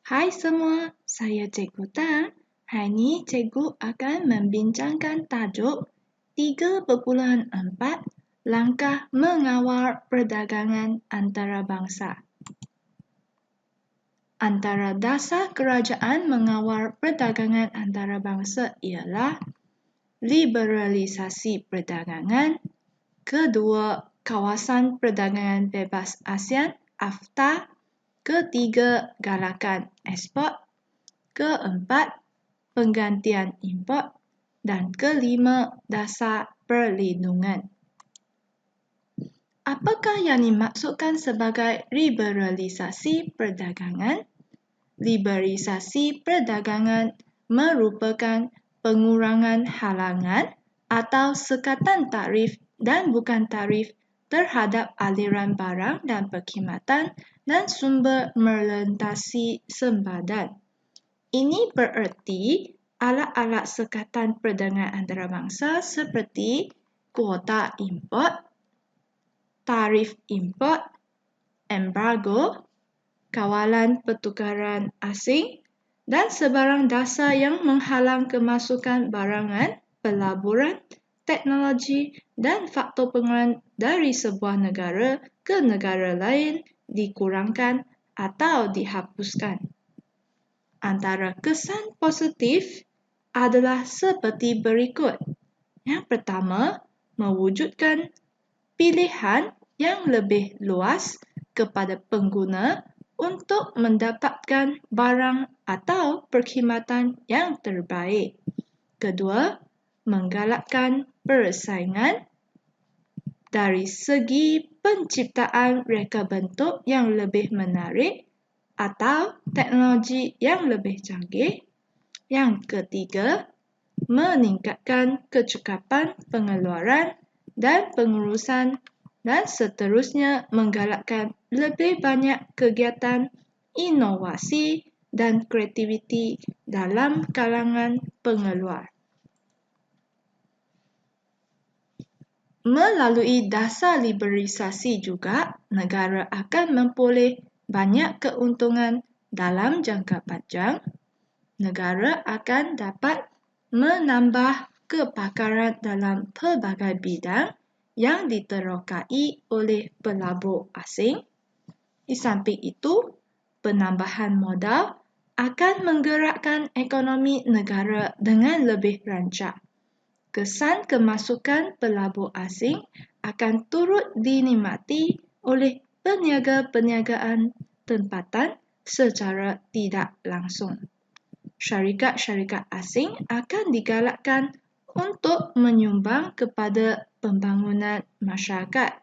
Hai semua, saya Cikgu Tan. Hari ini Cikgu akan membincangkan tajuk 3.4 Langkah Mengawal Perdagangan Antarabangsa. Antara dasar kerajaan mengawal perdagangan antarabangsa ialah liberalisasi perdagangan, kedua, Kawasan Perdagangan Bebas ASEAN (AFTA), ketiga, galakan ekspor, keempat, penggantian import, dan kelima, dasar perlindungan. Apakah yang dimaksudkan sebagai liberalisasi perdagangan? Liberalisasi perdagangan merupakan pengurangan halangan atau sekatan tarif dan bukan tarif terhadap aliran barang dan perkhidmatan dan sumber melintasi sempadan. Ini bererti alat-alat sekatan perdagangan antarabangsa seperti kuota import, tarif import, embargo, kawalan pertukaran asing, dan sebarang dasar yang menghalang kemasukan barangan, pelaburan, teknologi, dan faktor pengeluaran dari sebuah negara ke negara lain dikurangkan atau dihapuskan. Antara kesan positif adalah seperti berikut. Yang pertama, mewujudkan pilihan yang lebih luas kepada pengguna untuk mendapatkan barang atau perkhidmatan yang terbaik. Kedua, menggalakkan persaingan dari segi penciptaan reka bentuk yang lebih menarik atau teknologi yang lebih canggih. Yang ketiga, meningkatkan kecukupan pengeluaran dan pengurusan, dan seterusnya menggalakkan lebih banyak kegiatan inovasi dan kreativiti dalam kalangan pengeluar. Melalui dasar liberalisasi juga, negara akan memperoleh banyak keuntungan dalam jangka panjang. Negara akan dapat menambah kepakaran dalam pelbagai bidang yang diterokai oleh pelabur asing. Di samping itu, penambahan modal akan menggerakkan ekonomi negara dengan lebih rancak. Kesan kemasukan pelabur asing akan turut dinikmati oleh peniaga-perniagaan tempatan secara tidak langsung. Syarikat-syarikat asing akan digalakkan untuk menyumbang kepada pembangunan masyarakat.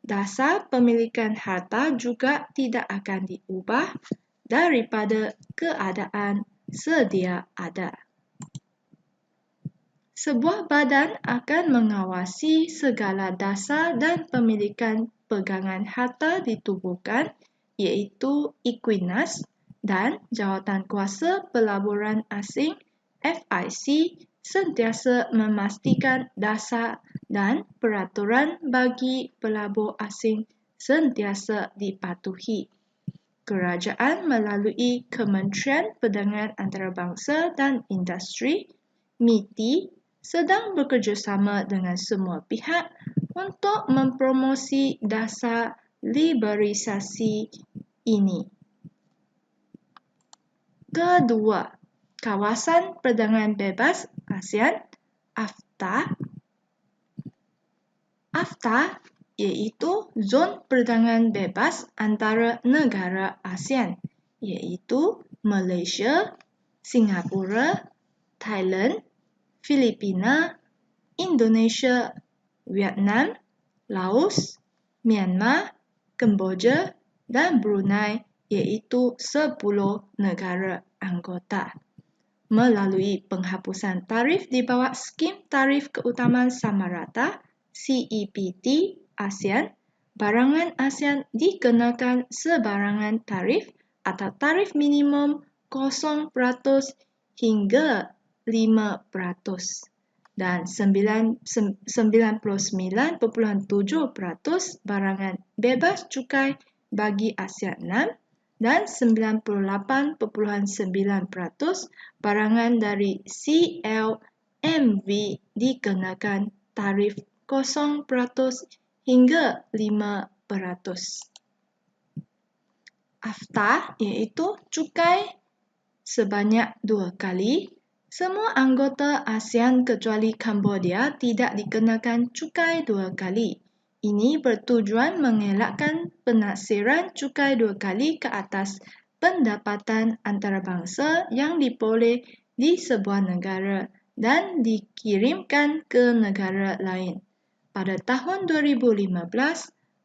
Dasar pemilikan harta juga tidak akan diubah daripada keadaan sedia ada. Sebuah badan akan mengawasi segala dasar dan pemilikan pegangan harta ditubuhkan, iaitu Equinas, dan Jawatankuasa Pelaburan Asing (FIC) sentiasa memastikan dasar dan peraturan bagi pelabur asing sentiasa dipatuhi. Kerajaan melalui Kementerian Perdagangan Antarabangsa dan Industri (MITI) sedang bekerjasama dengan semua pihak untuk mempromosi dasar liberalisasi ini. Kedua, Kawasan Perdagangan Bebas ASEAN (AFTA). AFTA iaitu Zon Perdagangan Bebas antara negara ASEAN, iaitu Malaysia, Singapura, Thailand, Filipina, Indonesia, Vietnam, Laos, Myanmar, Kemboja, dan Brunei, iaitu 10 negara anggota. Melalui penghapusan tarif di bawah Skim Tarif Keutamaan Samarata (CEPT) ASEAN, barangan ASEAN dikenakan sebarangan tarif atau tarif minimum 0% hingga 5%, dan 99.7% barangan bebas cukai bagi ASEAN 6, dan 98.9% barangan dari CLMV dikenakan tarif 0% hingga 5%. AFTA iaitu cukai sebanyak 2 kali. Semua anggota ASEAN kecuali Cambodia tidak dikenakan cukai 2 kali. Ini bertujuan mengelakkan penaksiran cukai 2 kali ke atas pendapatan antarabangsa yang diperoleh di sebuah negara dan dikirimkan ke negara lain. Pada tahun 2015,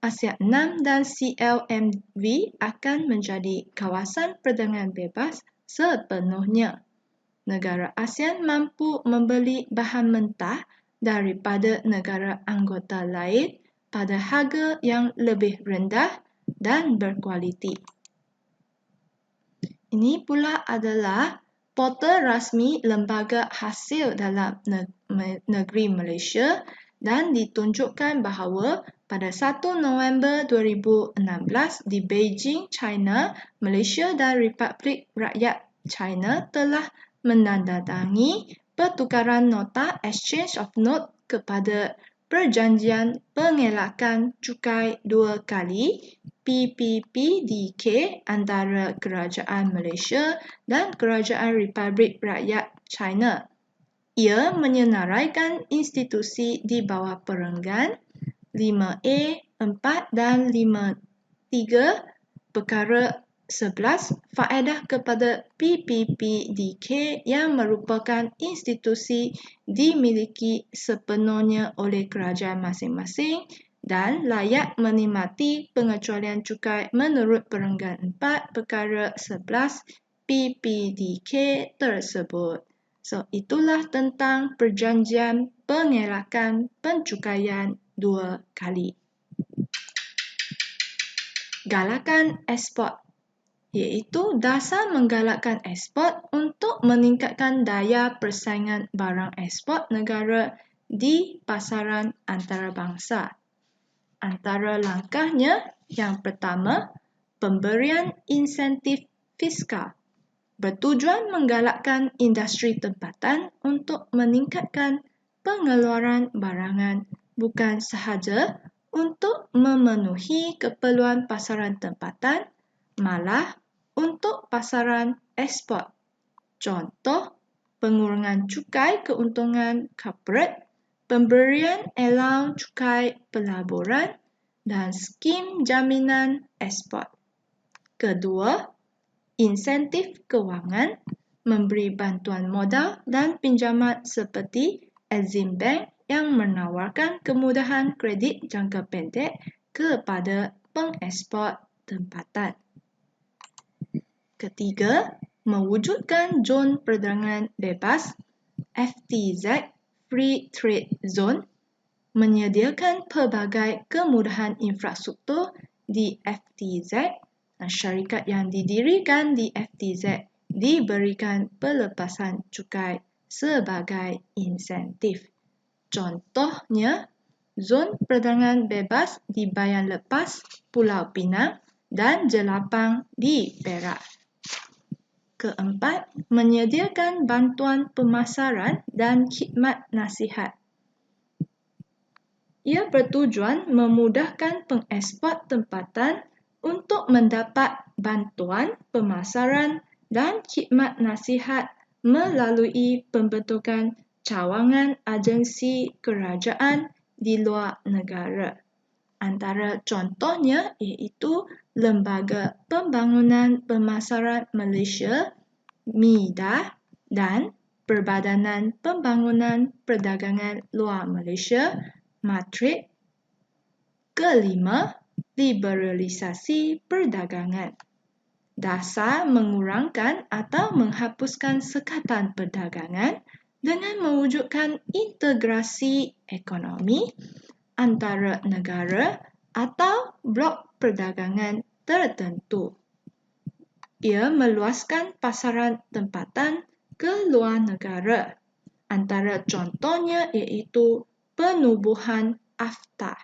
ASEAN 6 dan CLMV akan menjadi kawasan perdagangan bebas sepenuhnya. Negara ASEAN mampu membeli bahan mentah daripada negara anggota lain pada harga yang lebih rendah dan berkualiti. Ini pula adalah portal rasmi Lembaga Hasil dalam Negeri Malaysia dan ditunjukkan bahawa pada 1 November 2016 di Beijing, China, Malaysia dan Republik Rakyat China telah menandatangani pertukaran nota Exchange of Note kepada Perjanjian Pengelakan Cukai 2 kali PPPDK antara Kerajaan Malaysia dan Kerajaan Republik Rakyat China. Ia menyenaraikan institusi di bawah perenggan 5A, 4 dan 5.3 perkara 11 faedah kepada PPPDK yang merupakan institusi dimiliki sepenuhnya oleh kerajaan masing-masing dan layak menikmati pengecualian cukai menurut perenggan 4 perkara 11 PPDK tersebut. So, itulah tentang Perjanjian Pengelakan Pencukaian 2 kali. Galakan ekspor iaitu dasar menggalakkan ekspor untuk meningkatkan daya persaingan barang ekspor negara di pasaran antarabangsa. Antara langkahnya, yang pertama, pemberian insentif fiskal bertujuan menggalakkan industri tempatan untuk meningkatkan pengeluaran barangan bukan sahaja untuk memenuhi keperluan pasaran tempatan, malah untuk pasaran ekspor. Contoh, pengurangan cukai keuntungan korporat, pemberian allowance cukai pelaburan dan skim jaminan ekspor. Kedua, insentif kewangan, memberi bantuan modal dan pinjaman seperti Exim Bank yang menawarkan kemudahan kredit jangka pendek kepada pengekspor tempatan. Ketiga, mewujudkan zon perdagangan bebas FTZ Free Trade Zone, menyediakan pelbagai kemudahan infrastruktur di FTZ. Syarikat yang didirikan di FTZ diberikan pelepasan cukai sebagai insentif. Contohnya, zon perdagangan bebas di Bayan Lepas, Pulau Pinang dan Jelapang di Perak. Keempat, menyediakan bantuan pemasaran dan khidmat nasihat. Ia bertujuan memudahkan pengekspor tempatan untuk mendapat bantuan pemasaran dan khidmat nasihat melalui pembentukan cawangan agensi kerajaan di luar negara. Antara contohnya iaitu Lembaga Pembangunan Pemasaran Malaysia, MIDA, dan Perbadanan Pembangunan Perdagangan Luar Malaysia, MATRIC. Kelima, liberalisasi perdagangan. Dasar mengurangkan atau menghapuskan sekatan perdagangan dengan mewujudkan integrasi ekonomi antara negara atau blok perdagangan tertentu. Ia meluaskan pasaran tempatan ke luar negara. Antara contohnya iaitu penubuhan AFTA.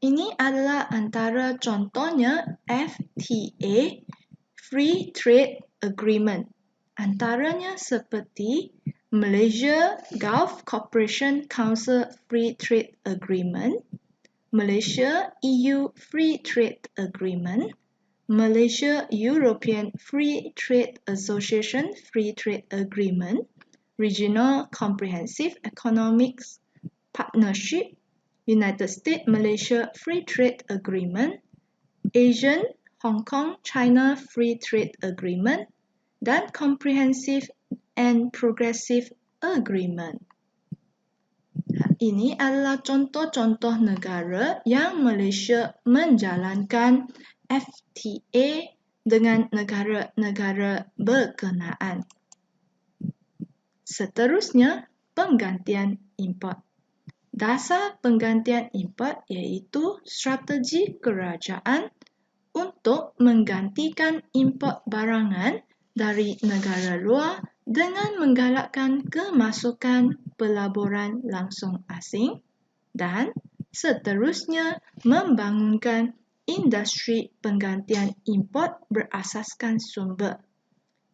Ini adalah antara contohnya FTA, Free Trade Agreement. Antaranya seperti Malaysia Gulf Cooperation Council Free Trade Agreement, Malaysia EU Free Trade Agreement, Malaysia European Free Trade Association Free Trade Agreement, Regional Comprehensive Economic Partnership, United States Malaysia Free Trade Agreement, Asian Hong Kong China Free Trade Agreement, dan Comprehensive and Progressive Agreement. Ini adalah contoh-contoh negara yang Malaysia menjalankan FTA dengan negara-negara berkenaan. Seterusnya, penggantian import. Dasar penggantian import iaitu strategi kerajaan untuk menggantikan import barangan dari negara luar dengan menggalakkan kemasukan pelaburan langsung asing dan seterusnya membangunkan industri penggantian import berasaskan sumber.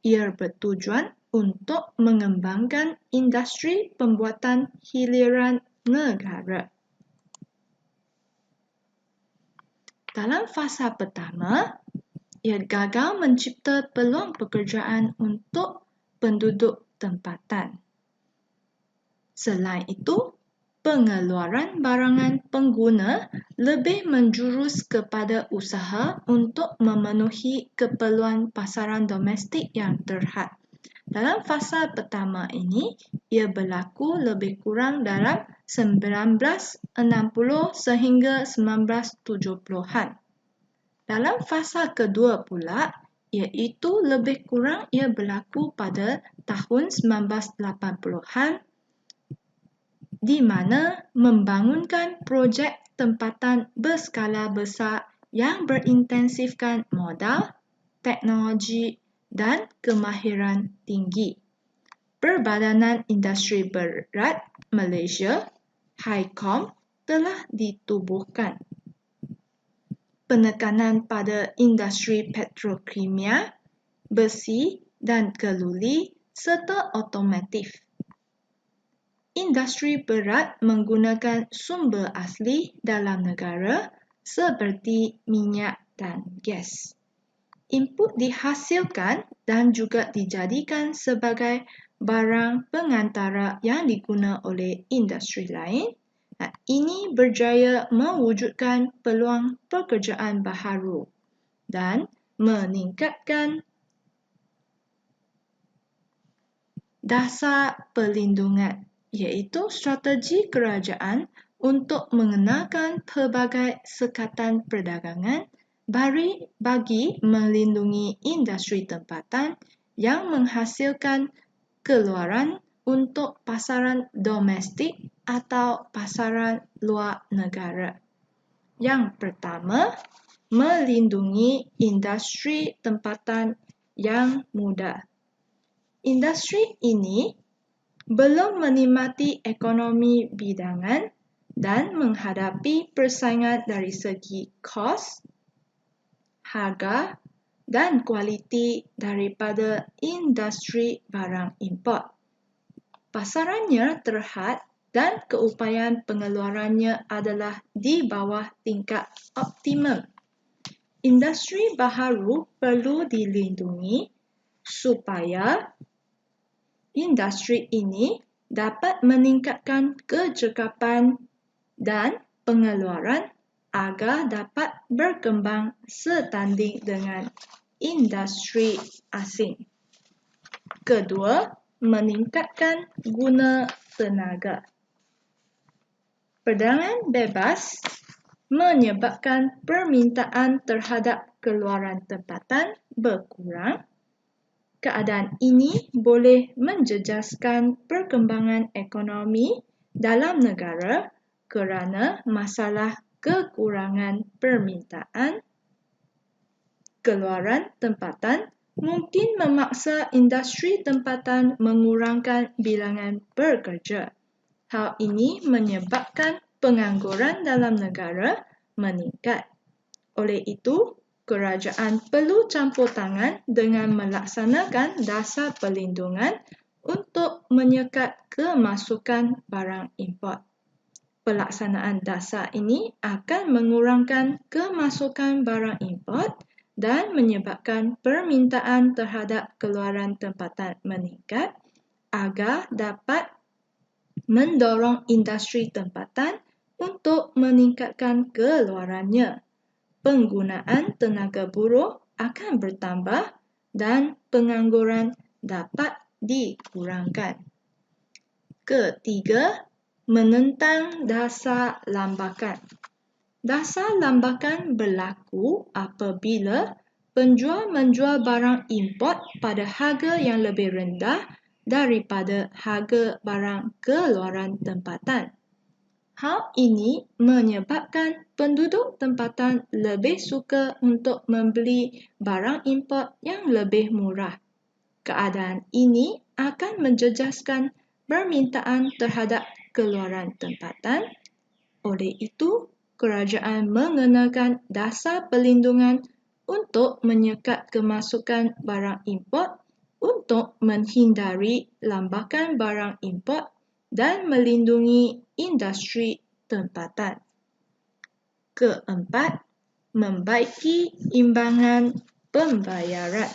Ia bertujuan untuk mengembangkan industri pembuatan hiliran negara. Dalam fasa pertama, ia gagal mencipta peluang pekerjaan untuk penduduk tempatan. Selain itu, pengeluaran barangan pengguna lebih menjurus kepada usaha untuk memenuhi keperluan pasaran domestik yang terhad. Dalam fasa pertama ini, ia berlaku lebih kurang dalam 1960 sehingga 1970-an. Dalam fasa kedua pula, iaitu lebih kurang ia berlaku pada tahun 1980-an, di mana membangunkan projek tempatan berskala besar yang berintensifkan modal, teknologi dan kemahiran tinggi. Perbadanan Industri Berat Malaysia, HICOM, telah ditubuhkan. Penekanan pada industri petrokimia, besi dan keluli serta otomotif. Industri berat menggunakan sumber asli dalam negara seperti minyak dan gas. Input dihasilkan dan juga dijadikan sebagai barang pengantara yang diguna oleh industri lain. Ini berjaya mewujudkan peluang pekerjaan baharu dan meningkatkan dasar perlindungan, iaitu strategi kerajaan untuk mengenakan pelbagai sekatan perdagangan bagi melindungi industri tempatan yang menghasilkan keluaran untuk pasaran domestik atau pasaran luar negara. Yang pertama, melindungi industri tempatan yang muda. Industri ini belum menikmati ekonomi bidangan dan menghadapi persaingan dari segi kos, harga dan kualiti daripada industri barang import. Pasarannya terhad dan keupayaan pengeluarannya adalah di bawah tingkat optimum. Industri baharu perlu dilindungi supaya industri ini dapat meningkatkan kecekapan dan pengeluaran agar dapat berkembang setanding dengan industri asing. Kedua, meningkatkan guna tenaga. Perdagangan bebas menyebabkan permintaan terhadap keluaran tempatan berkurang. Keadaan ini boleh menjejaskan perkembangan ekonomi dalam negara kerana masalah kekurangan permintaan. Keluaran tempatan mungkin memaksa industri tempatan mengurangkan bilangan pekerja. Hal ini menyebabkan pengangguran dalam negara meningkat. Oleh itu, kerajaan perlu campur tangan dengan melaksanakan dasar perlindungan untuk menyekat kemasukan barang import. Pelaksanaan dasar ini akan mengurangkan kemasukan barang import dan menyebabkan permintaan terhadap keluaran tempatan meningkat agar dapat mendorong industri tempatan untuk meningkatkan keluarannya. Penggunaan tenaga buruh akan bertambah dan pengangguran dapat dikurangkan. Ketiga, menentang dasar lambakan. Dasar lambakan berlaku apabila penjual menjual barang import pada harga yang lebih rendah daripada harga barang keluaran tempatan. Hal ini menyebabkan penduduk tempatan lebih suka untuk membeli barang import yang lebih murah. Keadaan ini akan menjejaskan permintaan terhadap keluaran tempatan. Oleh itu, kerajaan mengenakan dasar perlindungan untuk menyekat kemasukan barang import untuk menghindari lambakan barang import dan melindungi industri tempatan. Keempat, membaiki imbangan pembayaran.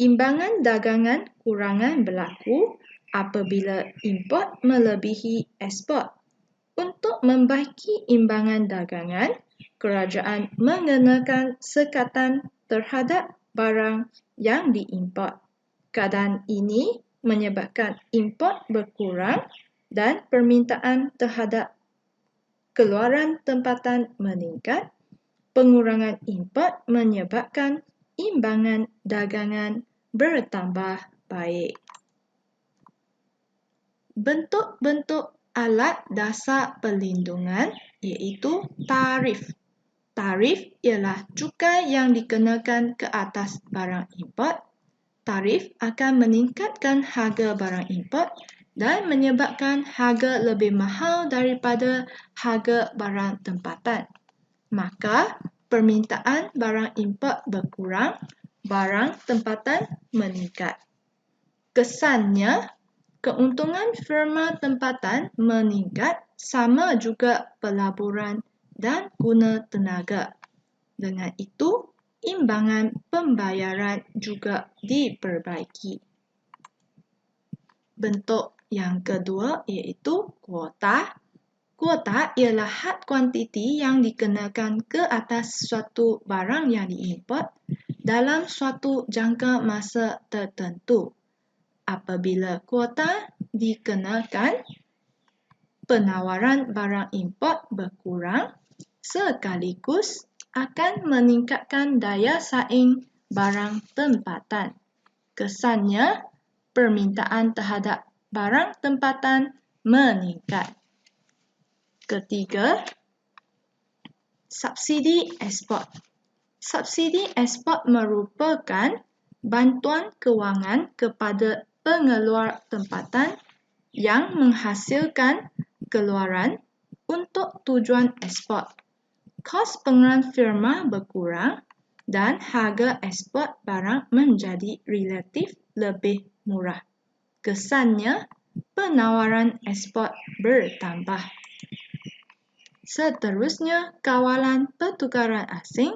Imbangan dagangan kurangan berlaku apabila import melebihi ekspor. Untuk membaiki imbangan dagangan, kerajaan mengenakan sekatan terhadap barang yang diimport. Keadaan ini menyebabkan import berkurang dan permintaan terhadap keluaran tempatan meningkat. Pengurangan import menyebabkan imbangan dagangan bertambah baik. Bentuk-bentuk alat dasar perlindungan iaitu tarif. Tarif ialah cukai yang dikenakan ke atas barang import. Tarif akan meningkatkan harga barang import dan menyebabkan harga lebih mahal daripada harga barang tempatan. Maka, permintaan barang import berkurang, barang tempatan meningkat. Kesannya, keuntungan firma tempatan meningkat sama juga pelaburan dan guna tenaga. Dengan itu, imbangan pembayaran juga diperbaiki. Bentuk yang kedua iaitu kuota. Kuota ialah had kuantiti yang dikenakan ke atas suatu barang yang diimport dalam suatu jangka masa tertentu. Apabila kuota dikenakan, penawaran barang import berkurang sekaligus akan meningkatkan daya saing barang tempatan. Kesannya, permintaan terhadap barang tempatan meningkat. Ketiga, subsidi ekspor. Subsidi ekspor merupakan bantuan kewangan kepada pengeluar tempatan yang menghasilkan keluaran untuk tujuan ekspor. Kos pengeluaran firma berkurang dan harga ekspor barang menjadi relatif lebih murah. Kesannya, penawaran ekspor bertambah. Seterusnya, kawalan pertukaran asing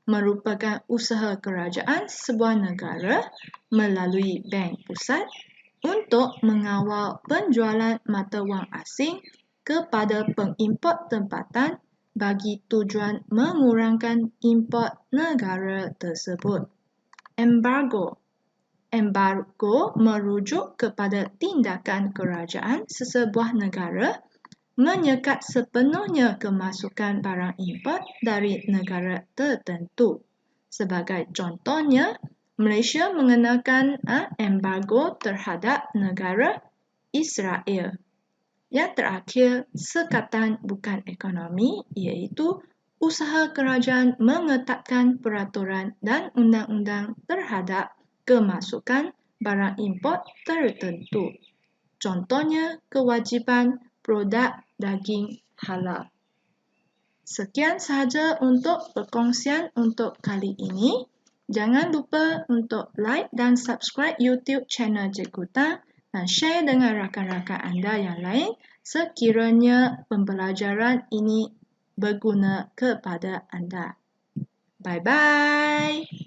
merupakan usaha kerajaan sebuah negara melalui bank pusat untuk mengawal penjualan mata wang asing kepada pengimport tempatan bagi tujuan mengurangkan import negara tersebut. Embargo. Embargo merujuk kepada tindakan kerajaan sesebuah negara menyekat sepenuhnya kemasukan barang import dari negara tertentu. Sebagai contohnya, Malaysia mengenakan embargo terhadap negara Israel. Yang terakhir, sekatan bukan ekonomi iaitu usaha kerajaan mengetatkan peraturan dan undang-undang terhadap kemasukan barang import tertentu. Contohnya, kewajipan produk daging halal. Sekian sahaja untuk perkongsian untuk kali ini. Jangan lupa untuk like dan subscribe YouTube channel Cikgu Tang dan share dengan rakan-rakan anda yang lain sekiranya pembelajaran ini berguna kepada anda. Bye-bye.